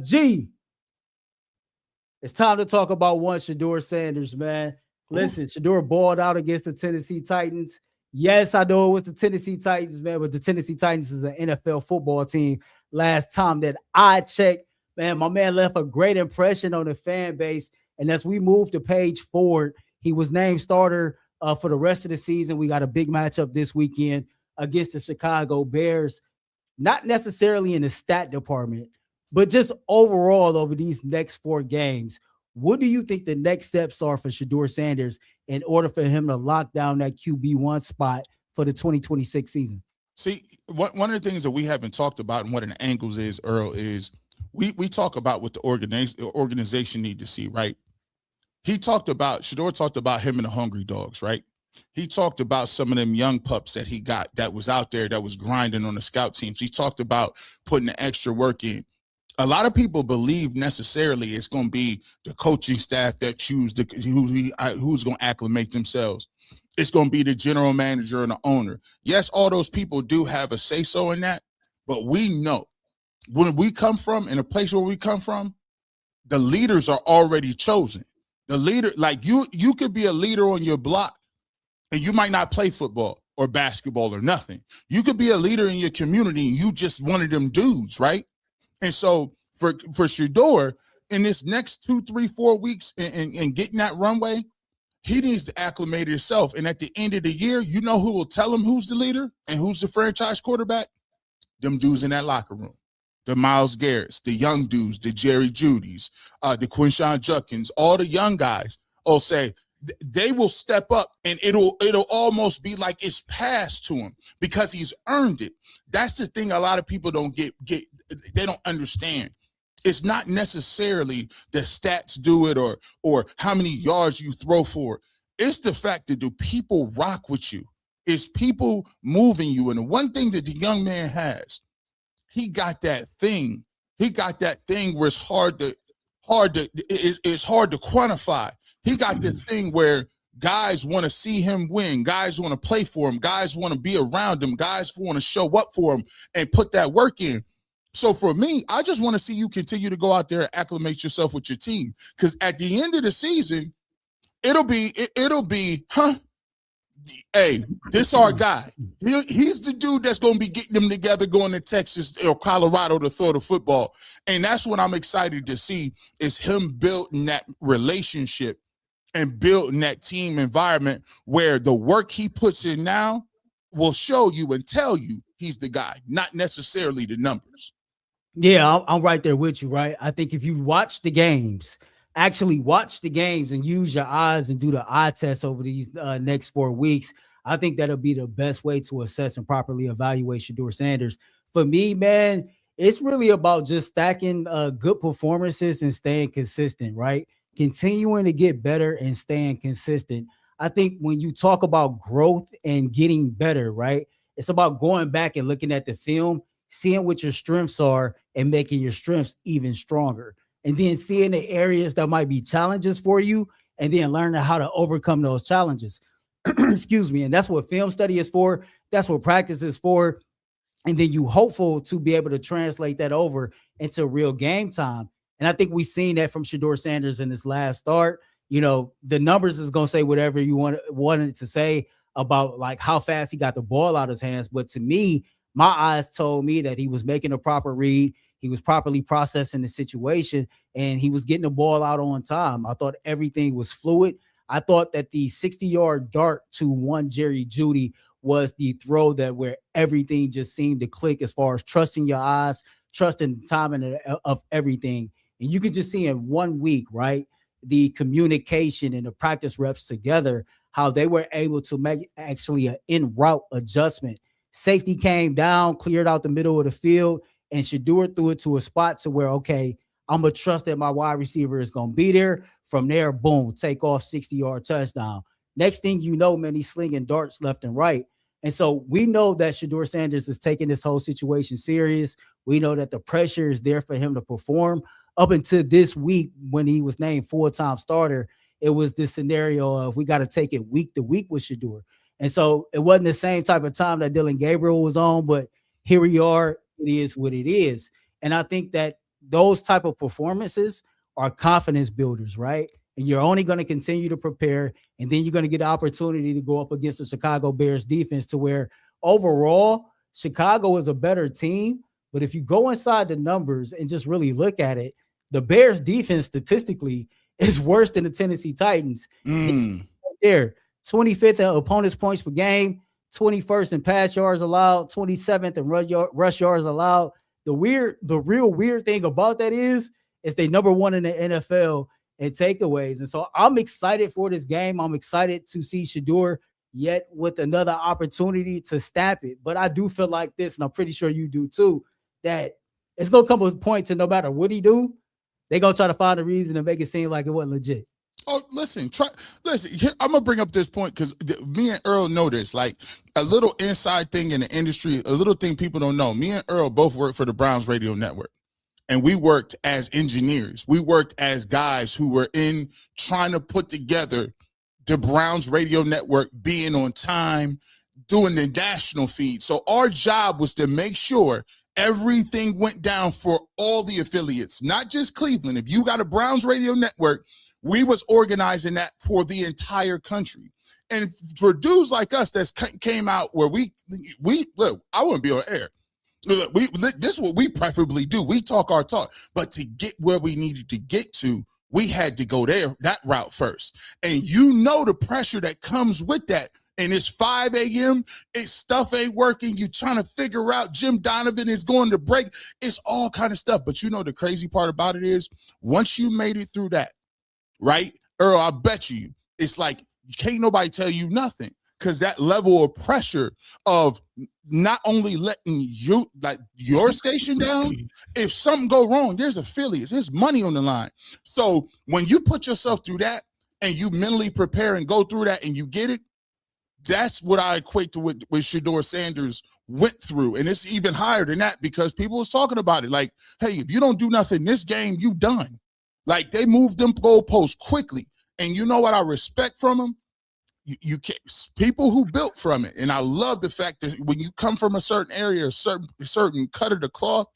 G, it's time to talk about one Shedeur Sanders, man. Ooh. Listen, Shedeur balled out against the Tennessee Titans. Yes, I know it was the Tennessee Titans, man, but the Tennessee Titans is an NFL football team. Last time that I checked, man, my man left a great impression on the fan base. And as we move the page forward, he was named starter for the rest of the season. We got a big matchup this weekend against the Chicago Bears, not necessarily in the stat department, but just overall over these next four games. What do you think the next steps are for Shedeur Sanders in order for him to lock down that QB1 spot for the 2026 season? See, one of the things that we haven't talked about and what an angles is, Earl, is we talk about what the organization need to see, right? Shedeur talked about him and the Hungry Dogs, right? He talked about some of them young pups that he got that was out there that was grinding on the scout teams. He talked about putting the extra work in. A lot of people believe necessarily it's going to be the coaching staff that choose who's going to acclimate themselves. It's going to be the general manager and the owner. Yes, all those people do have a say-so in that, but we know when we come from, in a place where we come from, the leaders are already chosen. The leader, like you could be a leader on your block and you might not play football or basketball or nothing. You could be a leader in your community and you just one of them dudes, right? And so for Shedeur, in this next 2, 3, 4 weeks and getting that runway, he needs to acclimate himself. And at the end of the year, you know who will tell him who's the leader and who's the franchise quarterback? Them dudes in that locker room. The Myles Garretts, the young dudes, the Jerry Judys, the Quinshawn Judkins, all the young guys will say, they will step up and it'll almost be like it's passed to him because he's earned it. That's the thing a lot of people don't get they don't understand. It's not necessarily the stats do it or how many yards you throw for. It's the fact that do people rock with you? It's people moving you. And the one thing that the young man has, he got that thing. He got that thing where it's hard to quantify. He got this thing where guys want to see him win. Guys want to play for him. Guys want to be around him. Guys want to show up for him and put that work in. So for me, I just want to see you continue to go out there and acclimate yourself with your team. Because at the end of the season, it'll be, hey, this our guy. He's the dude that's going to be getting them together going to Texas or Colorado to throw the football. And that's what I'm excited to see is him building that relationship and building that team environment where the work he puts in now will show you and tell you he's the guy, not necessarily the numbers. Yeah, I'm right there with you, right? I think if you watch the games, actually watch the games and use your eyes and do the eye test over these next 4 weeks, I think that'll be the best way to assess and properly evaluate Shedeur Sanders. For me, man, it's really about just stacking good performances and staying consistent, right? Continuing to get better and staying consistent. I think when you talk about growth and getting better, right? It's about going back and looking at the film, seeing what your strengths are and making your strengths even stronger. And then seeing the areas that might be challenges for you and then learning how to overcome those challenges. Excuse me. And that's what film study is for. That's what practice is for. And then you hopeful to be able to translate that over into real game time. And I think we've seen that from Shedeur Sanders in his last start. You know, the numbers is going to say whatever you wanted to say about like how fast he got the ball out of his hands. But to me, my eyes told me that he was making a proper read. He was properly processing the situation and he was getting the ball out on time. I thought everything was fluid. I thought that the 60-yard dart to one Jerry Jeudy was the throw that where everything just seemed to click as far as trusting your eyes, trusting the timing of everything. And you could just see in 1 week, right, the communication and the practice reps together, how they were able to make actually an en route adjustment. Safety came down, cleared out the middle of the field, and Shedeur threw it to a spot to where, okay, I'm going to trust that my wide receiver is going to be there. From there, boom, take off 60-yard touchdown. Next thing you know, man, he's slinging darts left and right. And so we know that Shedeur Sanders is taking this whole situation serious. We know that the pressure is there for him to perform. Up until this week, when he was named full-time starter, it was this scenario of we got to take it week to week with Shedeur. And so it wasn't the same type of time that Dylan Gabriel was on, but here we are. It is what it is. And I think that those type of performances are confidence builders, right? And you're only going to continue to prepare, and then you're going to get the opportunity to go up against the Chicago Bears defense, to where overall Chicago is a better team. But if you go inside the numbers and just really look at it, the Bears defense statistically is worse than the Tennessee Titans. Mm. There, 25th in opponents' points per game, 21st in pass yards allowed, 27th in rush yards allowed. The real weird thing about that is they number one in the NFL in takeaways. And so I'm excited for this game. I'm excited to see Shedeur yet with another opportunity to stamp it. But I do feel like this, and I'm pretty sure you do too, that it's gonna come a point to no matter what he do, they gonna try to find a reason to make it seem like it wasn't legit. Oh, listen, I'm gonna bring up this point because me and Earl know this. Like a little inside thing in the industry, a little thing people don't know. Me and Earl both work for the Browns radio network, and we worked as engineers. We worked as guys who were in trying to put together the Browns radio network, being on time, doing the national feed. So our job was to make sure everything went down for all the affiliates, not just Cleveland. If you got a Browns radio network, we was organizing that for the entire country. And for dudes like us that came out where we look, I wouldn't be on air. Look, this is what we preferably do. We talk our talk, but to get where we needed to get to, we had to go that route first. And you know the pressure that comes with that. And it's 5 a.m. It's stuff ain't working. You trying to figure out Jim Donovan is going to break. It's all kind of stuff. But you know the crazy part about it is once you made it through that, right, Earl, I bet you it's like can't nobody tell you nothing, because that level of pressure of not only letting you like your station down, if something go wrong, there's affiliates, there's money on the line. So when you put yourself through that and you mentally prepare and go through that and you get it, that's what I equate to what Shedeur Sanders went through. And it's even higher than that because people was talking about it like, hey, if you don't do nothing this game, you done. Like they moved them goalposts quickly. And you know what I respect from them? You can't, people who built from it. And I love the fact that when you come from a certain area, a certain cut of the cloth,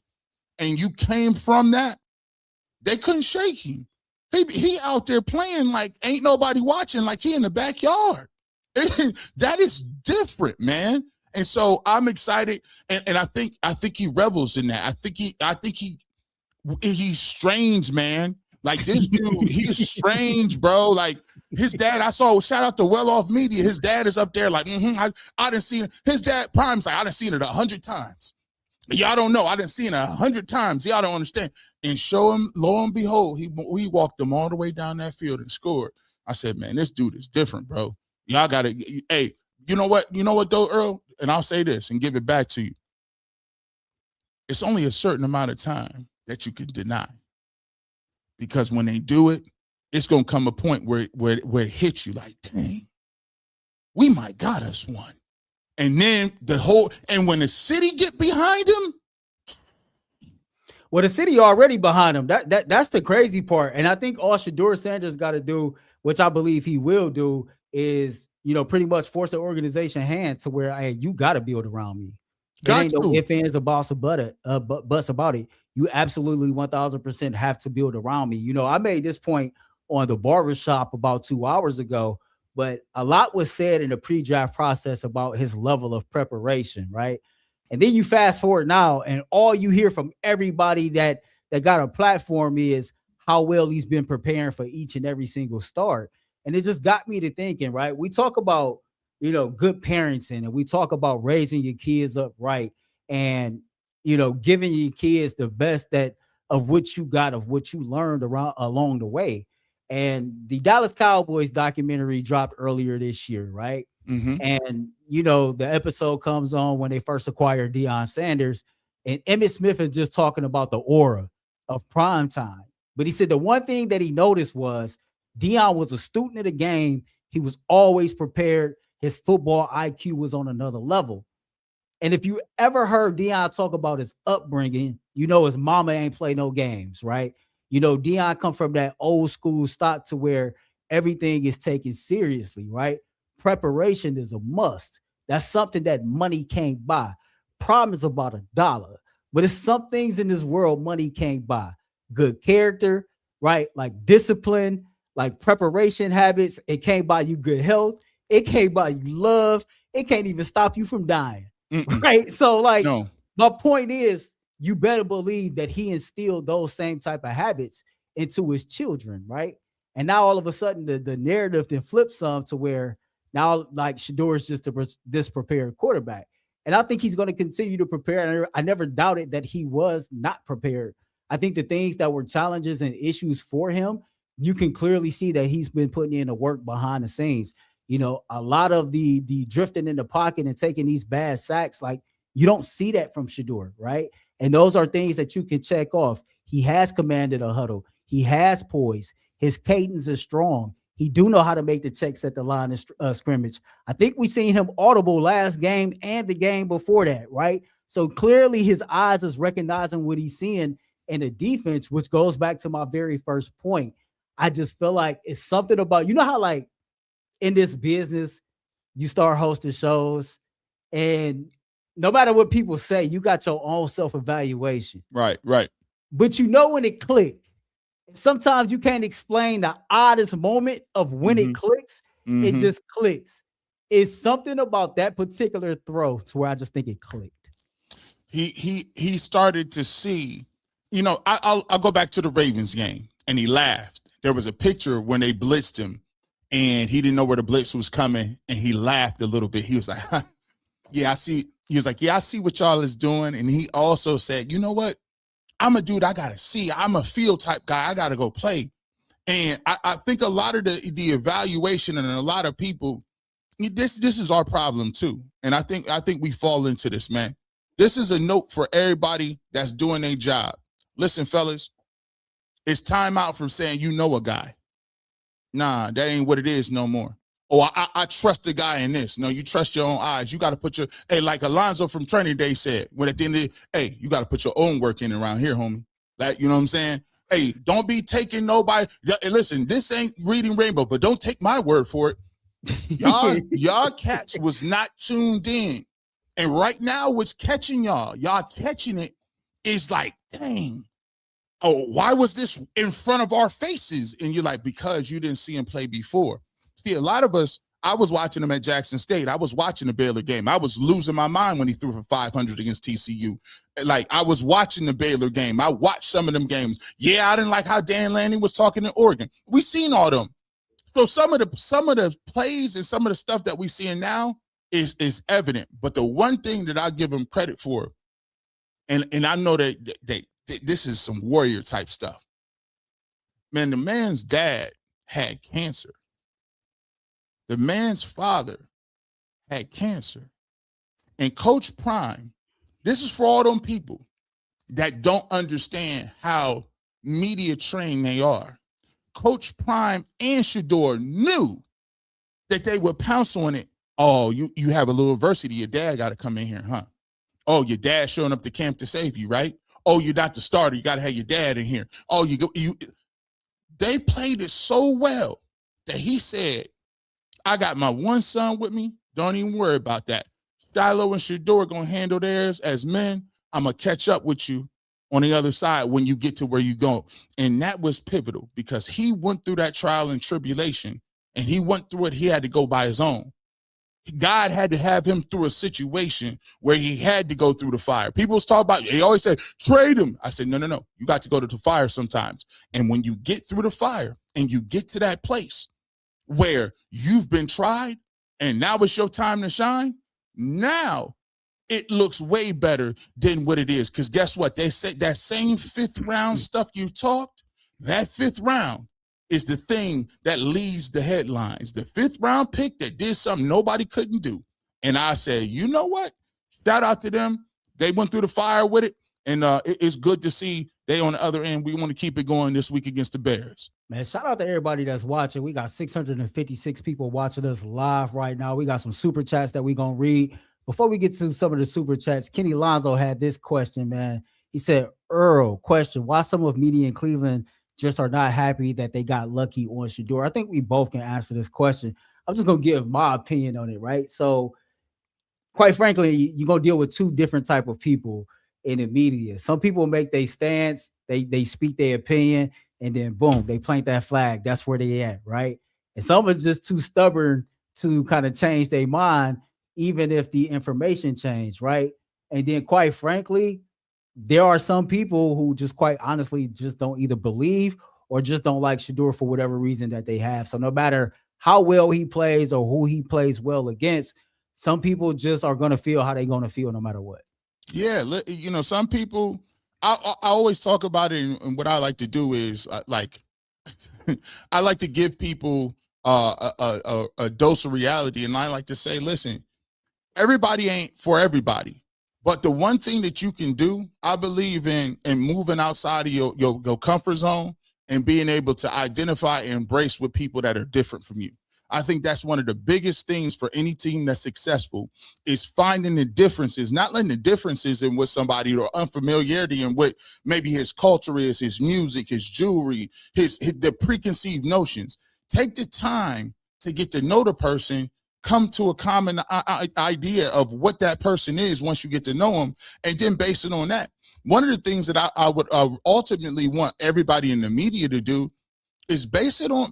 and you came from that, they couldn't shake him. He out there playing like ain't nobody watching, like he in the backyard. That is different, man. And so I'm excited, and I think he revels in that. I think he's strange, man. Like this dude, he's strange, bro. Like his dad, I saw, shout out to Well Off Media. His dad is up there like, I didn't see it. His dad, Prime's like, I done seen it 100 times. Y'all don't know. I done seen it 100 times. Y'all don't understand. And show him, lo and behold, he walked them all the way down that field and scored. I said, man, this dude is different, bro. Y'all got to, hey, you know what? You know what, though, Earl? And I'll say this and give it back to you. It's only a certain amount of time that you can deny. Because when they do it, it's going to come a point where it hits you like, dang, we might got us one. And then and when the city get behind him. Well, the city already behind him. That's the crazy part. And I think all Shedeur Sanders got to do, which I believe he will do, is, pretty much force the organization hand to where, hey, you got to build around me. There ain't no ifs, ands, or buts about it. You absolutely 1000% have to build around me. I made this point on the barbershop about 2 hours ago, but a lot was said in the pre-draft process about his level of preparation, right? And then you fast forward now, and all you hear from everybody that got a platform is how well he's been preparing for each and every single start. And it just got me to thinking, right? We talk about, good parenting, and we talk about raising your kids up right, and, giving your kids the best of what you got, of what you learned along the way. And the Dallas Cowboys documentary dropped earlier this year, right? Mm-hmm. And, the episode comes on when they first acquired Deion Sanders, and Emmitt Smith is just talking about the aura of prime time. But he said the one thing that he noticed was Deion was a student of the game. He was always prepared. His football IQ was on another level. And if you ever heard Deion talk about his upbringing, his mama ain't play no games, right? Deion come from that old school stock to where everything is taken seriously, right? Preparation is a must. That's something that money can't buy. Problem is about $1. But it's some things in this world money can't buy. Good character, right? Like discipline, like preparation habits. It can't buy you good health. It can't buy you love. It can't even stop you from dying, Mm-mm. right? So, like, No. my point is, you better believe that he instilled those same type of habits into his children, right? And now all of a sudden, the narrative then flips some to where now, like, Shedeur is just a this prepared quarterback. And I think he's going to continue to prepare. I never doubted that he was not prepared. I think the things that were challenges and issues for him, you can clearly see that he's been putting in the work behind the scenes. You know, a lot of the drifting in the pocket and taking these bad sacks, like, you don't see that from Shedeur, right? And those are things that you can check off. He has commanded a huddle. He has poise. His cadence is strong. He do know how to make the checks at the line of scrimmage. I think we seen him audible last game and the game before that, right? So clearly his eyes is recognizing what he's seeing in the defense, which goes back to my very first point. I just feel like it's something about, you know how, like, in this business, you start hosting shows and no matter what people say, you got your own self-evaluation. Right, right. But you know when it clicks. Sometimes you can't explain the oddest moment of when Mm-hmm. it clicks. It Mm-hmm. just clicks. It's something about that particular throw to where I just think it clicked. He started to see, I'll go back to the Ravens game, and he laughed. There was a picture when they blitzed him and he didn't know where the blitz was coming, and he laughed a little bit. He was like, yeah, I see. He was like, yeah, I see what y'all is doing. And he also said, you know what? I'm a dude I gotta see. I'm a field type guy. I gotta go play. And I think a lot of the evaluation and a lot of people, this is our problem too. And I think we fall into this, man. This is a note for everybody that's doing their job. Listen, fellas, it's time out from saying you know a guy. Nah, that ain't what it is no more. Oh, I trust the guy in this. No, you trust your own eyes. You got to put like Alonzo from Training Day said, when at the end of hey, you got to put your own work in around here, homie. Like, you know what I'm saying? Hey, don't be taking nobody. And listen, this ain't reading Rainbow, but don't take my word for it. Y'all cats was not tuned in. And right now, what's catching y'all catching it is like, dang. Oh, why was this in front of our faces? And you're like, because you didn't see him play before. See, a lot of us, I was watching him at Jackson State. I was watching the Baylor game. I was losing my mind when he threw for 500 against TCU. Like, I was watching the Baylor game. I watched some of them games. Yeah, I didn't like how Dan Lanning was talking in Oregon. We seen all them. So some of the plays and some of the stuff that we seeing now is evident. But the one thing that I give him credit for, and I know that this is some warrior type stuff. Man, the man's dad had cancer. The man's father had cancer. And Coach Prime, this is for all them people that don't understand how media trained they are. Coach Prime and Shedeur knew that they would pounce on it. Oh, you have a little adversity. Your dad got to come in here, huh? Oh, your dad showing up to camp to save you, right? Oh, you're not the starter. You got to have your dad in here. Oh, they played it so well that he said, I got my one son with me. Don't even worry about that. Shiloh and Shedeur are going to handle theirs as men. I'm going to catch up with you on the other side when you get to where you go. And that was pivotal because he went through that trial and tribulation, and he went through it. He had to go by his own. God had to have him through a situation where he had to go through the fire. People was talking about, they always say, trade him. I said, no. You got to go to the fire sometimes. And when you get through the fire and you get to that place where you've been tried and now it's your time to shine, now it looks way better than what it is. Because guess what? They say that same fifth round stuff you talked, that fifth round is the thing that leads the headlines. The fifth round pick that did something nobody couldn't do. And I said, you know what? Shout out to them. They went through the fire with it. And it's good to see they on the other end. We want to keep it going this week against the Bears. Man, shout out to everybody that's watching. We got 656 people watching us live right now. We got some super chats that we're going to read. Before we get to some of the super chats, Kenny Lonzo had this question, man. He said, Earl, question, why some of media in Cleveland just are not happy that they got lucky on Shedeur? I think we both can answer this question. I'm just going to give my opinion on it, right? So, quite frankly, you're going to deal with two different type of people in the media. Some people make their stance, they speak their opinion, and then boom, they plant that flag. That's where they at, right? And some is just too stubborn to kind of change their mind, even if the information changed, right? And then, quite frankly, there are some people who just quite honestly just don't either believe or just don't like Shedeur for whatever reason that they have. So no matter how well he plays or who he plays well against, some people just are going to feel how they're going to feel no matter what. Yeah, some people. I always talk about it, and what I like to do is I like to give people a dose of reality, and I like to say, listen, everybody ain't for everybody. But the one thing that you can do, I believe in moving outside of your comfort zone and being able to identify and embrace with people that are different from you. I think that's one of the biggest things for any team that's successful is finding the differences, not letting the differences in with somebody or unfamiliarity in what maybe his culture is, his music, his jewelry, the preconceived notions. Take the time to get to know the person, come to a common idea of what that person is once you get to know them, and then base it on that. One of the things that I would ultimately want everybody in the media to do is base it on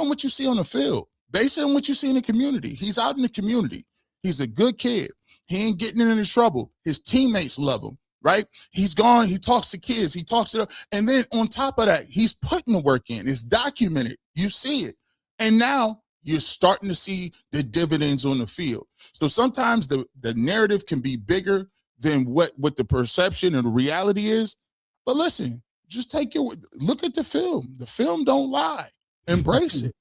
what you see on the field. Base it on what you see in the community. He's out in the community. He's a good kid. He ain't getting into trouble. His teammates love him, right? He's gone. He talks to kids. He talks to them. And then on top of that, he's putting the work in. It's documented. You see it. And now you're starting to see the dividends on the field. So sometimes the narrative can be bigger than what the perception and the reality is. But listen, just look at the film. The film don't lie. Embrace it.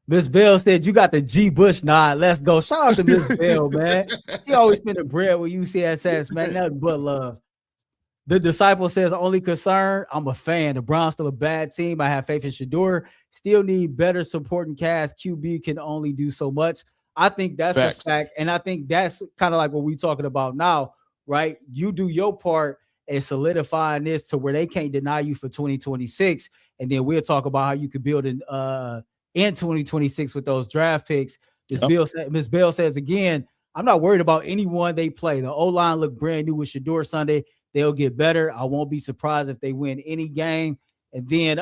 Miss Bell said, you got the G. Bush nod. Let's go. Shout out to Miss Bell, man. She always spending bread with UCSS, man. Nothing but love. The Disciple says, only concern, I'm a fan. The Browns still a bad team. I have faith in Shedeur. Still need better supporting cast. QB can only do so much. I think that's a fact. And I think that's kind of like what we're talking about now, right? You do your part and solidifying this to where they can't deny you for 2026. And then we'll talk about how you could build in 2026 with those draft picks. Miss Bell says, again, I'm not worried about anyone they play. The O-line looked brand new with Shedeur Sunday. They'll get better. I won't be surprised if they win any game. And then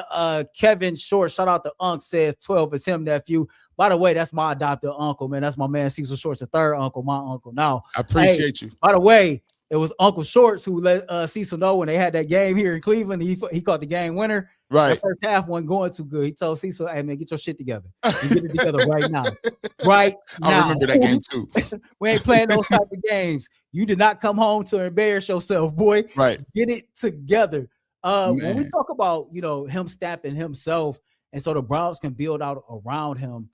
Kevin Short, shout out to Unc, says 12 is him, nephew. By the way, that's my adopted uncle, man. That's my man Cecil Short's the third uncle, my uncle. Now, I appreciate you. By the way, it was Uncle Shorts who let Cecil know when they had that game here in Cleveland. He caught the game winner. Right. The first half wasn't going too good. He told Cecil, hey, man, get your shit together. Get it together right now. Right now. I remember that game, too. We ain't playing those type of games. You did not come home to embarrass yourself, boy. Right. Get it together. When we talk about, him stamping himself, and so the Browns can build out around him,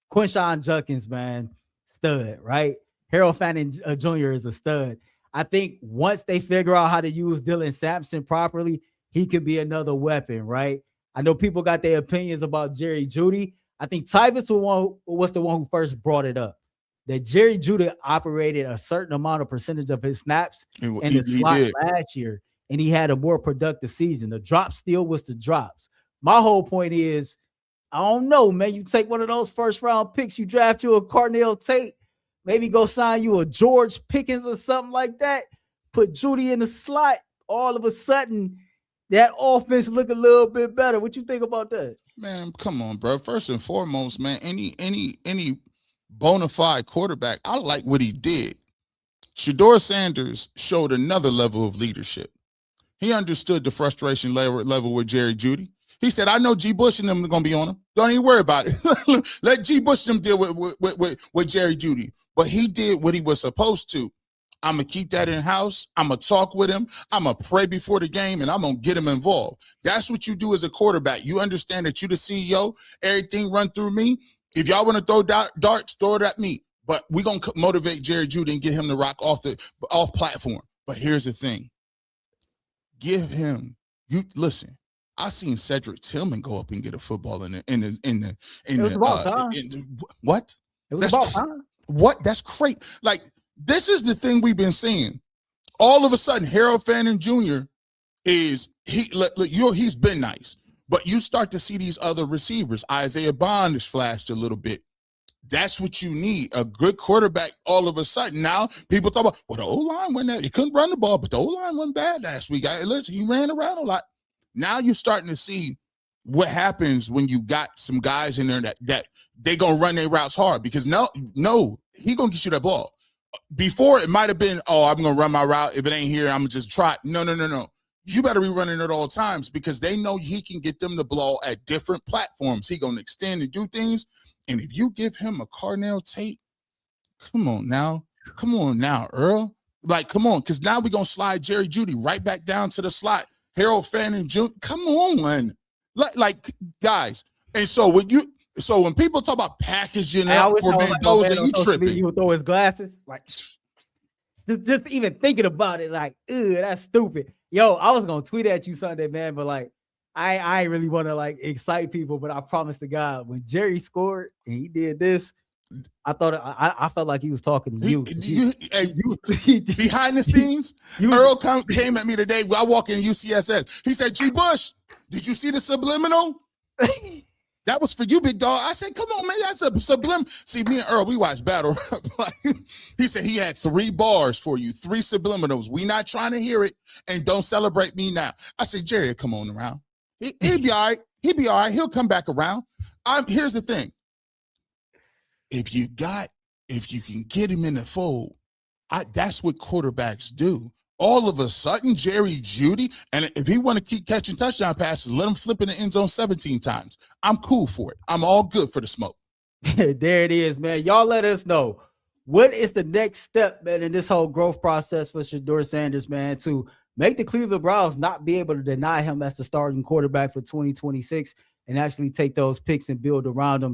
Quinshawn Judkins, man, stud, right? Harold Fanning Jr. is a stud. I think once they figure out how to use Dylan Sampson properly, he could be another weapon, right? I know people got their opinions about Jerry Jeudy. I think Tyvus was the one who first brought it up, that Jerry Jeudy operated a certain amount of percentage of his snaps in the slot last year, and he had a more productive season. The drop still was the drops. My whole point is, I don't know, man. You take one of those first-round picks, you draft you a Cardinal Tate, maybe go sign you a George Pickens or something like that, put Jeudy in the slot, all of a sudden, that offense look a little bit better. What you think about that? Man, come on, bro. First and foremost, man, any bona fide quarterback, I like what he did. Shedeur Sanders showed another level of leadership. He understood the frustration level with Jerry Jeudy. He said, I know G. Bush and them are going to be on him. Don't even worry about it. Let G. Bush them deal with Jerry Jeudy. But he did what he was supposed to. I'm going to keep that in-house. I'm going to talk with him. I'm going to pray before the game, and I'm going to get him involved. That's what you do as a quarterback. You understand that you're the CEO. Everything run through me. If y'all want to throw darts, throw it at me. But we're going to motivate Jerry Jeudy and get him to rock off platform. But here's the thing. Give him, listen, I seen Cedric Tillman go up and get a football what? It was about time. What? That's great. Like, this is the thing we've been seeing. All of a sudden, Harold Fanning Jr. he's been nice, but you start to see these other receivers. Isaiah Bond has flashed a little bit. That's what you need. A good quarterback all of a sudden. Now people talk about, well, the O-line went there. He couldn't run the ball, but the O-line went bad last week. Listen, he ran around a lot. Now you're starting to see what happens when you got some guys in there that they gonna run their routes hard, because no, he gonna get you that ball. Before it might have been, oh, I'm gonna run my route. If it ain't here, I'm gonna just try. No. You better be running at all times, because they know he can get them the ball at different platforms. He gonna extend and do things. And if you give him a Carnell Tate, come on now, Earl. Like, come on, because now we're gonna slide Jerry Jeudy right back down to the slot. Harold Fanning Jr. Come on, like guys. And so when people talk about packaging up for Mendoza, you tripping. He would throw his glasses, like just even thinking about it, like, that's stupid. Yo, I was gonna tweet at you Sunday, man, but like, I ain't really want to like excite people, but I promise to God, when Jerry scored and he did this, I thought I felt like he was talking to you. Behind the scenes, Earl came at me today. I walk in UCSS. He said, G. Bush, did you see the subliminal? That was for you, big dog. I said, come on, man. That's a subliminal. See, me and Earl, we watch Battle. He said he had 3 bars for you, 3 subliminals. We not trying to hear it, and don't celebrate me now. I said, Jerry, come on around. He'll be all right. He'll come back around. Here's the thing. If you can get him in the fold, that's what quarterbacks do. All of a sudden, Jerry Jeudy, and if he want to keep catching touchdown passes, let him flip in the end zone 17 times. I'm cool for it. I'm all good for the smoke. There it is, man. Y'all let us know, what is the next step, man, in this whole growth process for Shedeur Sanders, man, to make the Cleveland Browns not be able to deny him as the starting quarterback for 2026 and actually take those picks and build around him.